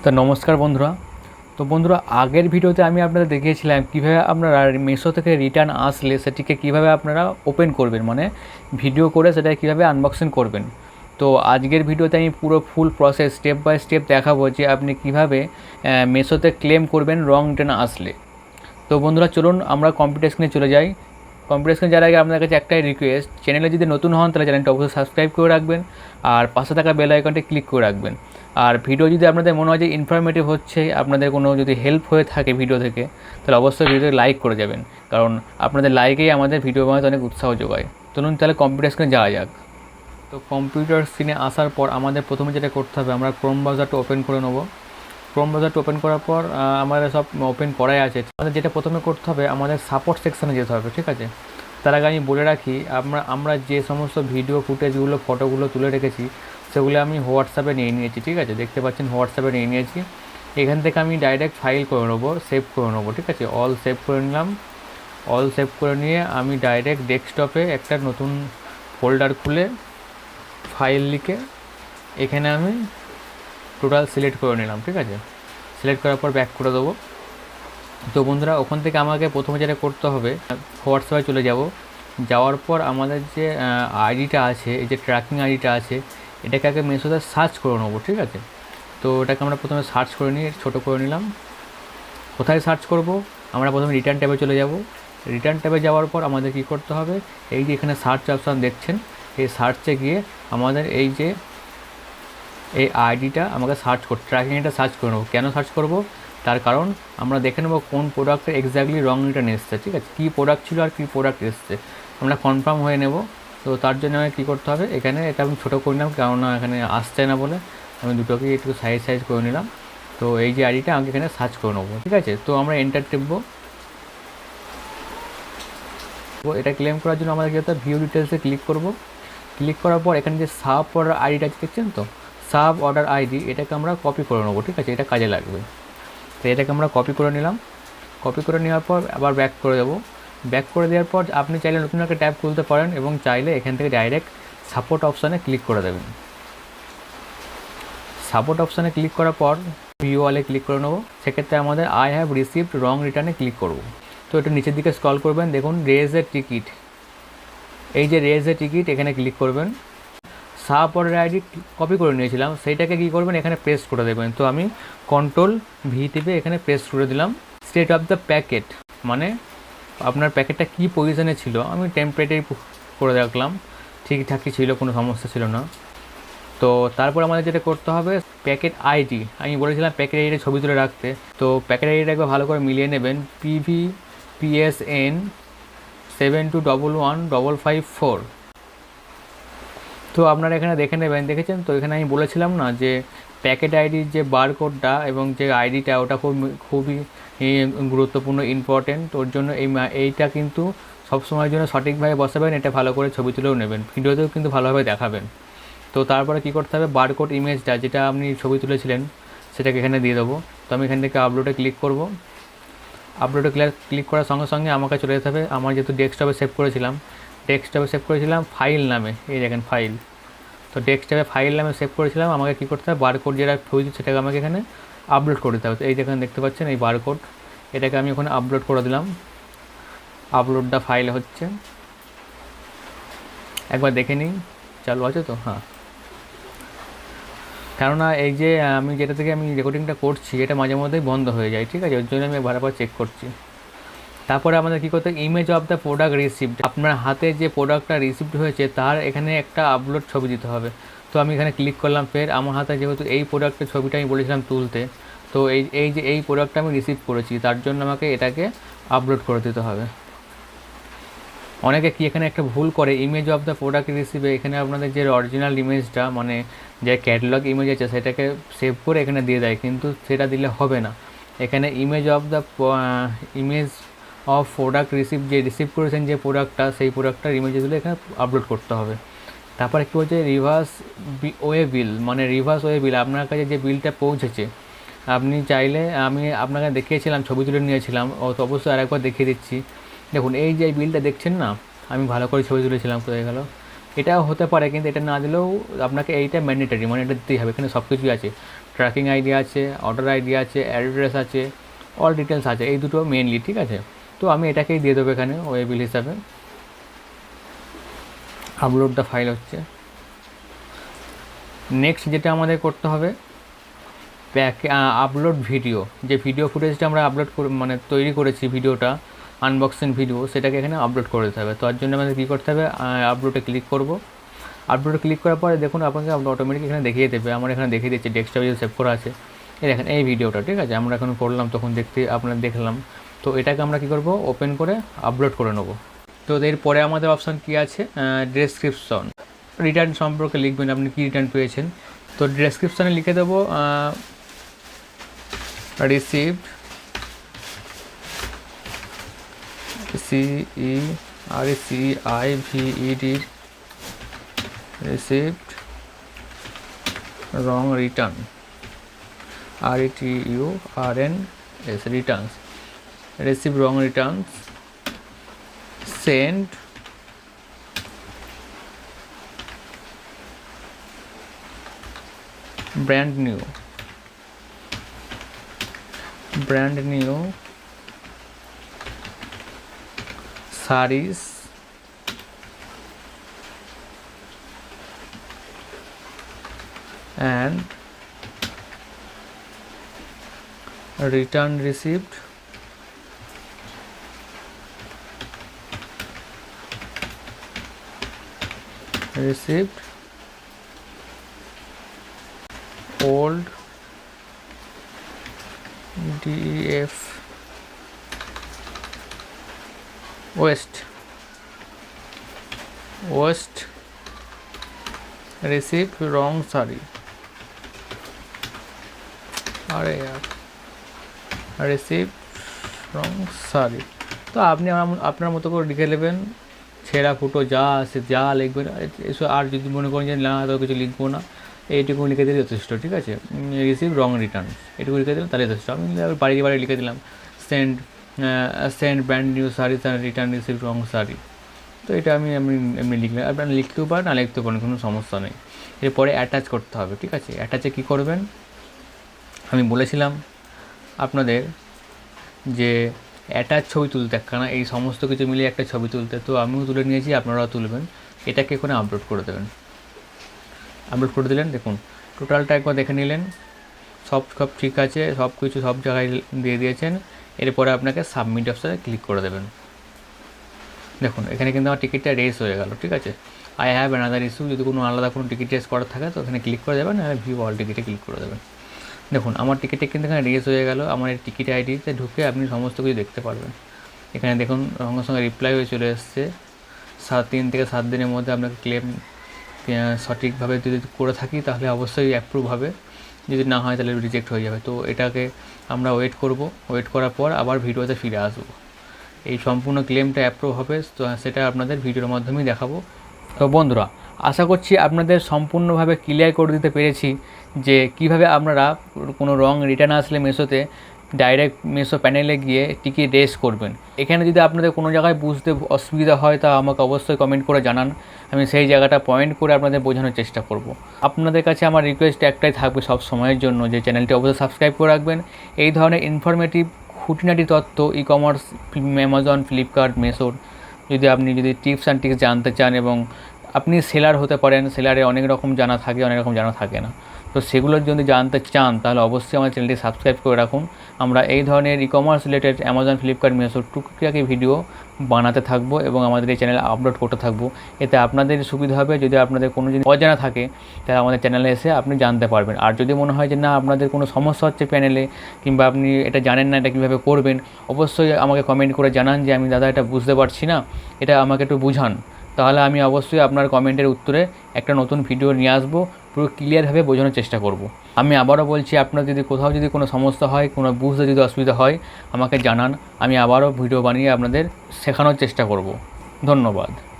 তো নমস্কার বন্ধুরা। তো বন্ধুরা, আগের ভিডিওতে আমি আপনাদের দেখিয়েছিলাম কীভাবে আপনারা মিশো থেকে রিটার্ন আসলে সেটিকে কীভাবে আপনারা ওপেন করবেন, মানে ভিডিও করে সেটা কীভাবে আনবক্সিং করবেন। তো আজকের ভিডিওতে আমি পুরো full process step by step দেখাবো যে আপনি কীভাবে মিশোতে ক্লেম করবেন রং রিটার্ন আসলে। তো বন্ধুরা চলুন আমরা কম্পিউটার স্ক্রিনে চলে যাই। কম্পিউটার স্ক্রিনে যাওয়ার আগে আপনাদের কাছে একটাই রিকোয়েস্ট, চ্যানেলে যদি নতুন হন তাহলে চ্যানেলটা অবশ্যই সাবস্ক্রাইব করে রাখবেন আর পাশে থাকা বেল আইকনটি ক্লিক করে রাখবেন। আর ভিডিও যদি আপনাদের মনে হয় যে ইনফরমেটিভ হচ্ছে, আপনাদের কোনো যদি হেল্প হয়ে থাকে ভিডিও থেকে, তাহলে অবশ্যই ভিডিওতে লাইক করে যাবেন, কারণ আপনাদের লাইকেই আমাদের ভিডিও বানাতে অনেক উৎসাহ যোগায়। চলুন তাহলে কম্পিউটার স্ক্রিনে যাওয়া যাক। তো কম্পিউটার স্ক্রিনে আসার পর আমাদের প্রথমে যেটা করতে হবে, আমরা ক্রোম ব্রাউজারটা ওপেন করে নেব। ক্রোম ব্রাউজারটা ওপেন করার পর আমাদের সব ওপেন করাই আছে। আমাদের যেটা প্রথমে করতে হবে, আমাদের সাপোর্ট সেকশানে যেতে হবে, ঠিক আছে। তার আগে আমি বলে রাখি, আমরা যে সমস্ত ভিডিও ফুটেজগুলো ফটোগুলো তুলে রেখেছি সেগুলো আমি হোয়াটসঅ্যাপে নিয়ে নিয়েছি, ঠিক আছে। দেখতে পাচ্ছেন হোয়াটসঅ্যাপে নিয়ে নিয়েছি। এখান থেকে আমি ডাইরেক্ট ফাইল করে নেবো, সেভ করে নেবো, ঠিক আছে। অল সেভ করে নিলাম। অল সেভ করে নিয়ে আমি ডাইরেক্ট ডেস্কটপে একটা নতুন ফোল্ডার খুলে ফাইল লিখে এখানে আমি টোটাল সিলেক্ট করে নিলাম, ঠিক আছে। সিলেক্ট করার পর ব্যাক করে দেবো। তো বন্ধুরা, ওখান থেকে আমাকে প্রথমে যেটা করতে হবে, হোয়াটসঅ্যাপে চলে যাব। যাওয়ার পর আমাদের যে আইডিটা আছে, এই যে ট্র্যাকিং আইডিটা আছে, এটাকে আগে মিশোতে সার্চ করে নেবো, ঠিক আছে। তো এটাকে আমরা প্রথমে সার্চ করে নিয়ে ছোটো করে নিলাম। কোথায় সার্চ করব, আমরা প্রথমে রিটার্ন ট্যাবে চলে যাব। রিটার্ন ট্যাবে যাওয়ার পর আমাদের কী করতে হবে, এই যে এখানে সার্চ অপশান দেখছেন, এই সার্চে গিয়ে আমাদের এই যে এই আইডিটা আমাকে সার্চ করতে, ট্র্যাকিং আইডিটা সার্চ করে নেবো। কেন সার্চ করব, তার কারণ আমরা দেখে নেবো কোন প্রোডাক্টের এক্স্যাক্টলি রং রিটার্ন এসছে, ঠিক আছে। কী প্রোডাক্ট ছিল আর কী প্রোডাক্ট এসছে আমরা কনফার্ম হয়ে নেব। তো তার জন্য আমাকে কী করতে হবে, এখানে এটা আমি ছোটো করে নিলাম, কেননা এখানে আসছে না বলে আমি দুটোকেই একটু সাইজ করে নিলাম। তো এই যে আইডিটা আমাকে এখানে সার্চ করে নেবো, ঠিক আছে। তো আমরা এন্টার টিপবো। তো এটা ক্লেম করার জন্য আমাদের কী হতে হবে, ভিউ ডিটেলসে ক্লিক করব। ক্লিক করার পর এখানে যে সাব অর্ডার আইডিটা দেখছেন, তো সাব অর্ডার আইডি, এটাকে আমরা কপি করে নেবো, ঠিক আছে। এটা কাজে লাগবে। তো এটাকে আমরা কপি করে নিলাম। কপি করে নেওয়ার পর আবার ব্যাক করে দেবো। ব্যাক করে দেওয়ার পর আপনি চাইলে নতুন একটা ট্যাব খুলতে পারেন এবং চাইলে এখান থেকে ডাইরেক্ট সাপোর্ট অপশানে ক্লিক করে দেবেন। সাপোর্ট অপশানে ক্লিক করার পর ভিউ অলে ক্লিক করে নেবো। সেক্ষেত্রে আমাদের আই হ্যাভ রিসিভড রং রিটার্নে ক্লিক করব। তো একটু নিচের দিকে স্ক্রল করবেন, দেখুন রেজ এ টিকিট, এই যে রেজ এ টিকিট এখানে ক্লিক করবেন। সাব অর্ডার আইডি কপি করে নিয়েছিলাম, সেইটাকে কী করবেন, এখানে প্রেস করে দেবেন। তো আমি কন্ট্রোল ভি টিপে এখানে প্রেস করে দিলাম। স্টেট অফ দ্য প্যাকেট, মানে আপনার প্যাকেটটা কী পজিশনে ছিল, আমি টেম্পারেরি করে রাখলাম, ঠিকঠাকই ছিল, কোনো সমস্যা ছিল না। তো তারপর আমাদের যেটা করতে হবে, প্যাকেট আইডি, আমি বলেছিলাম প্যাকেট আইডিটা ছবি তুলে রাখতে। তো প্যাকেট আইডিটা একবার ভালো করে মিলিয়ে নেবেন, PVPSN 72115554। তো আপনারা এখানে দেখে নেবেন, দেখেছেন তো এখানে আমি বলেছিলাম না যে প্যাকেট আইডির যে বারকোডটা এবং যে আইডিটা ওটা খুবই গুরুত্বপূর্ণ, ইম্পর্টেন্ট। ওর জন্য এইটা কিন্তু সবসময়ের জন্য সঠিকভাবে বসাবেন, এটা ভালো করে ছবি তুলেও নেবেন, ভিডিওতেও কিন্তু ভালোভাবে দেখাবেন। তো তারপরে কী করতে হবে, বারকোড ইমেজটা যেটা আপনি ছবি তুলেছিলেন সেটাকে এখানে দিয়ে দেবো। তো আমি এখান থেকে আপলোডে ক্লিক করব। আপলোডে ক্লিক করার সঙ্গে সঙ্গে আমাকে চলে যেতে হবে, আমার যেহেতু ডেস্কটপে সেভ করেছিলাম ফাইল নামে, এই দেখেন ফাইল। তো ডেস্কটপে ফাইল নামে সেভ করেছিলাম, আমাকে কী করতে হবে, বারকোড যেটা ছবি সেটাকে আমাকে এখানে আপলোড করে দিতে হবে। এই যেখানে দেখতে পাচ্ছেন এই বারকোড, এটাকে আমি ওখানে আপলোড করে দিলাম। আপলোডটা ফাইল হচ্ছে, একবার দেখে নিই চালু আছে তো। হ্যাঁ, কেননা এই যে আমি যেটা থেকে আমি রেকর্ডিংটা করছি এটা মাঝে মধ্যেই বন্ধ হয়ে যায়, ঠিক আছে, ওর জন্য আমি বারবার চেক করছি। তারপরে আমাদের কী করতে, image of the product received, আপনার হাতে যে প্রোডাক্টটা রিসিভড হয়েছে তার এখানে একটা আপলোড ছবি দিতে হবে। তো আমি এখানে ক্লিক করলাম, ফের আমার হাতে যেহেতু এই প্রোডাক্টের ছবিটা আমি বলেছিলাম তুলতে, তো এই প্রোডাক্টটা আমি রিসিভ করেছি, তার জন্য আমাকে এটাকে আপলোড করে দিতে হবে। অনেকে কি এখানে একটা ভুল করে, ইমেজ অফ দ্য প্রোডাক্ট রিসিভে এখানে আপনাদের যে অরিজিনাল ইমেজটা, মানে যে ক্যাটালগ ইমেজ আছে সেটাকে সেভ করে এখানে দিয়ে দেয়, কিন্তু সেটা দিলে হবে না। এখানে ইমেজ অফ প্রোডাক্ট যে রিসিভ করেছেন যে প্রোডাক্টটা, সেই প্রোডাক্টটার ইমেজগুলো এখানে আপলোড করতে হবে। তারপরে কী বলছে, রিভার্স ওয়ে বিল, মানে রিভার্স ওয়ে বিল, আপনার কাছে যে বিলটা পৌঁছেছে আপনি চাইলে, আমি আপনাকে দেখিয়েছিলাম ছবি তুলে নিয়েছিলাম, তো অবশ্যই আরেকবার দেখিয়ে দিচ্ছি। দেখুন এই যে বিলটা দেখছেন না, আমি ভালো করে ছবি তুলেছিলাম, কোথায় গেল, এটাও হতে পারে, কিন্তু এটা না দিলেও আপনাকে এইটা ম্যান্ডেটরি, মানে এটা দিতেই হবে, এখানে সব কিছুই আছে। ট্র্যাকিং আইডি আছে, অর্ডার আইডি আছে, অ্যাড্রেস আছে, অল ডিটেলস আছে, এই দুটো মেনলি, ঠিক আছে। তো আমি এটাকেই দিয়ে দেবো এখানে ওয়ে বিল হিসাবে। আপলোড দ্য ফাইল হচ্ছে। নেক্সট যেটা আমাদের করতে হবে, আপলোড ভিডিও, যে ভিডিও ফুটেজটা আমরা আপলোড মানে তৈরি করেছি ভিডিওটা, আনবক্সিং ভিডিও, সেটাকে এখানে আপলোড করে দিতে হবে। তার জন্য আমাদের কী করতে হবে, আপলোডে ক্লিক করব। আপলোডে ক্লিক করার পরে দেখুন আপনাকে অটোমেটিক এখানে দেখিয়ে দেবে, আমার এখানে দেখিয়ে দিচ্ছে ডেস্কটপে সেভ করা আছে। এই দেখেন এই ভিডিওটা, ঠিক আছে, আমরা এখন করলাম তখন আপনারা দেখলাম। তো এটাকে আমরা কী করব, ওপেন করে আপলোড করে নেব। তো এরপরে আমাদের অপশান কী আছে, ডেসক্রিপশন, রিটার্ন সম্পর্কে লিখবেন, আপনি কী রিটার্ন পেয়েছেন। তো ডেসক্রিপশানে লিখে দেবো received, RECIVED, received wrong return, RETURNS, returns, received wrong returns, send brand new sarees and return received old DEF West received wrong saree, received wrong saree। তো আপনি আপনার মতো করে লিখে নেবেন, ছেঁড়া ফুটো যা আছে যা লিখবেন এসব। আর যদি মনে করেন যে না তো কিছু লিখবো না, এইটুকু লিখে দিলে যথেষ্ট, ঠিক আছে। রিসিভ রং রিটার্ন এটুকু লিখে দিলাম তাহলে যথেষ্ট। আমি বাড়ি লিখে দিলাম সেন্ড ব্র্যান্ড নিউ সারি রিটার্ন রিসিভ রং সারি। তো এটা আমি এমনি লিখলাম, আপনারা লিখতেও পারেন না লিখতেও পারেন, কোনো সমস্যা নেই। এরপরে অ্যাটাচ করতে হবে, ঠিক আছে। অ্যাটাচে কী করবেন, আমি বলেছিলাম আপনাদের যে অ্যাটাচ ছবি তুলতে একখানা, এই সমস্ত কিছু মিলিয়ে একটা ছবি তুলতে। তো আমিও তুলে নিয়েছি, আপনারাও তুলবেন। এটাকে এখানে আপলোড করে দেবেন। আপলোড করে দিলেন, দেখুন টোটালটা একবার দেখে নিলেন, সব ঠিক আছে, সব কিছু সব জায়গায় দিয়ে দিয়েছেন। এরপরে আপনাকে সাবমিট অপশানে ক্লিক করে দেবেন। দেখুন এখানে কিন্তু আমার টিকিটটা রেস হয়ে গেল, ঠিক আছে। আই হ্যাভ অ্যানাদার ইস্যু, যদি কোনো আলাদা কোনো টিকিট রেস করার থাকে তো এখানে ক্লিক করে দেবেন, আর ভিউ অল টিকিটে ক্লিক করে দেবেন। দেখুন আমার টিকিটে কিন্তু এখানে রেস হয়ে গেল। আমার এই টিকিট আইডিতে ঢুকে আপনি সমস্ত কিছু দেখতে পারবেন। এখানে দেখুন সঙ্গে সঙ্গে রিপ্লাই হয়ে চলে এসছে। 3 থেকে 7 দিনের মধ্যে আপনাকে ক্লেম সঠিকভাবে যদি করে থাকি তাহলে অবশ্যই অ্যাপ্রুভ হবে, যদি না হয় তাহলে রিজেক্ট হয়ে যাবে। তো এটাকে আমরা ওয়েট করব, ওয়েট করার পর আবার ভিডিওতে ফিরে আসবো। এই সম্পূর্ণ ক্লেমটা অ্যাপ্রুভ হবে তো সেটা আপনাদের ভিডিওর মাধ্যমেই দেখাবো। তো বন্ধুরা, আশা করছি আপনাদের সম্পূর্ণভাবে ক্লিয়ার করে দিতে পেরেছি যে কিভাবে আপনারা কোনো রং রিটার্ন আসলে মেশোতে ডাইরেক্ট মেশো প্যানেলে গিয়ে টিকিট রেস করবেন। এখানে যদি আপনাদের কোনো জায়গায় বুঝতে অসুবিধা হয় তা আমাকে অবশ্যই কমেন্ট করে জানান, আমি সেই জায়গাটা পয়েন্ট করে আপনাদের বোঝানোর চেষ্টা করব। আপনাদের কাছে আমার রিকোয়েস্ট একটাই থাকবে সব সময়ের জন্য, যে চ্যানেলটি অবশ্যই সাবস্ক্রাইব করে রাখবেন। এই ধরনের ইনফরমেটিভ খুঁটিনাটি তথ্য ই কমার্স, অ্যামাজন, ফ্লিপকার্ট, মেশোর যদি টিপস অ্যান্ড ট্রিক্স জানতে চান, এবং আপনি সেলার হতে পারেন, সেলারে অনেক রকম জানা থাকে, অনেক রকম জানা থাকে না, তো সেগুলোর যদি জানতে চান তাহলে অবশ্যই আমার চ্যানেলটি সাবস্ক্রাইব করে রাখুন। আমরা এই ধরনের e commerce related Amazon, Flipkart, মেশো টুকটাকি ভিডিও বানাতে থাকবো এবং আমাদের এই চ্যানেলে আপলোড করতে থাকবো। এতে আপনাদের সুবিধা হবে, যদি আপনাদের কোনো জিনিস অজানা থাকে তাহলে আমাদের চ্যানেলে এসে আপনি জানতে পারবেন। আর যদি মনে হয় যে না আপনাদের কোনো সমস্যা হচ্ছে প্যানেলে, কিংবা আপনি এটা জানেন না এটা কীভাবে করবেন, অবশ্যই আমাকে কমেন্ট করে জানান যে আমি দাদা এটা বুঝতে পারছি না, এটা আমাকে একটু বুঝান। তাহলে আমি অবশ্যই আপনার কমেন্টের উত্তরে একটা নতুন ভিডিও নিয়ে আসবো, পুরো ক্লিয়ারভাবে বোঝানোর চেষ্টা করব। আমি আবারও বলছি, আপনার যদি কোথাও যদি কোনো সমস্যা হয়, কোনো বুঝতে যদি অসুবিধা হয় আমাকে জানান, আমি আবারও ভিডিও বানিয়ে আপনাদের শেখানোর চেষ্টা করব। ধন্যবাদ।